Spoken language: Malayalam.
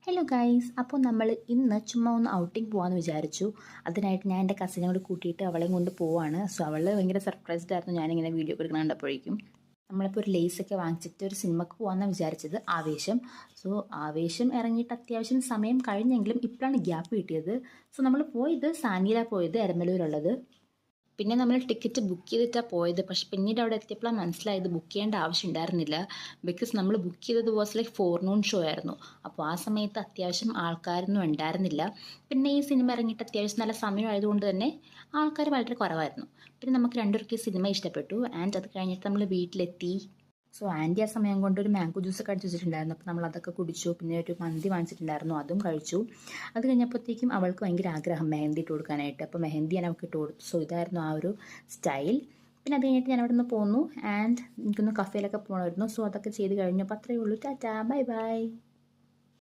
ഹലോ ഗൈസ്, അപ്പോൾ നമ്മൾ ഇന്ന് ചുമ്മാ ഒന്ന് ഔട്ടിങ് പോകാമെന്ന് വിചാരിച്ചു. അതിനായിട്ട് ഞാൻ എൻ്റെ കസിനെ കൂടി കൂട്ടിയിട്ട് അവളെയും കൊണ്ട് പോവാണ്. സോ അവൾ ഭയങ്കര സർപ്രൈസ്ഡ് ആയിരുന്നു ഞാനിങ്ങനെ വീഡിയോ എടുക്കണം കണ്ടപ്പോഴേക്കും. നമ്മളിപ്പോൾ ഒരു ലേസൊക്കെ വാങ്ങിച്ചിട്ട് ഒരു സിനിമക്ക് പോകാമെന്നാണ് വിചാരിച്ചത്, ആവേശം. സോ ആവേശം ഇറങ്ങിയിട്ട് അത്യാവശ്യം സമയം കഴിഞ്ഞെങ്കിലും ഇപ്പോഴാണ് ഗ്യാപ്പ് കിട്ടിയത്. സോ നമ്മൾ പോയത് സാനിയിലാണ് പോയത്, എരമലൂരുള്ളത്. പിന്നെ നമ്മൾ ടിക്കറ്റ് ബുക്ക് ചെയ്തിട്ടാണ് പോയത്. പക്ഷെ പിന്നീട് അവിടെ എത്തിയപ്പോഴാണ് മനസ്സിലായത് ബുക്ക് ചെയ്യേണ്ട ആവശ്യം ഉണ്ടായിരുന്നില്ല. ബിക്കോസ് നമ്മൾ ബുക്ക് ചെയ്തത് വാസ് ലൈക്ക് ഫോർനൂൺ ഷോ ആയിരുന്നു. അപ്പോൾ ആ സമയത്ത് അത്യാവശ്യം ആൾക്കാരൊന്നും ഉണ്ടായിരുന്നില്ല. പിന്നെ ഈ സിനിമ ഇറങ്ങിയിട്ട് അത്യാവശ്യം നല്ല സമയമായതുകൊണ്ട് തന്നെ ആൾക്കാർ വളരെ കുറവായിരുന്നു. പിന്നെ നമുക്ക് രണ്ടുപേർക്ക് സിനിമ ഇഷ്ടപ്പെട്ടു. ആൻഡ് അത് കഴിഞ്ഞിട്ട് നമ്മൾ വീട്ടിലെത്തി. സോ ആൻറ്റി ആ സമയം കൊണ്ട് ഒരു മാംഗോ ജ്യൂസൊക്കെ അടിച്ച് വെച്ചിട്ടുണ്ടായിരുന്നു. അപ്പോൾ നമ്മൾ അതൊക്കെ കുടിച്ചു. പിന്നെ ഒരു മന്തി വാങ്ങിച്ചിട്ടുണ്ടായിരുന്നു, അതും കഴിച്ചു. അത് കഴിഞ്ഞപ്പോഴത്തേക്കും അവൾക്ക് ഭയങ്കര ആഗ്രഹം മെഹന്തി ഇട്ട് കൊടുക്കാനായിട്ട്. അപ്പോൾ മെഹന്തി ഞാൻ അവൾക്ക് ഇട്ട് കൊടുത്തു. സോ ഇതായിരുന്നു ആ ഒരു സ്റ്റൈൽ. പിന്നെ അത് കഴിഞ്ഞിട്ട് ഞാൻ അവിടെ നിന്ന് പോന്നു. ആൻഡ് എനിക്കൊന്ന് കഫേയിലൊക്കെ പോകണമായിരുന്നു. സോ അതൊക്കെ ചെയ്ത് കഴിഞ്ഞപ്പോൾ അത്രയേ ഉള്ളൂ. Tata, bye bye.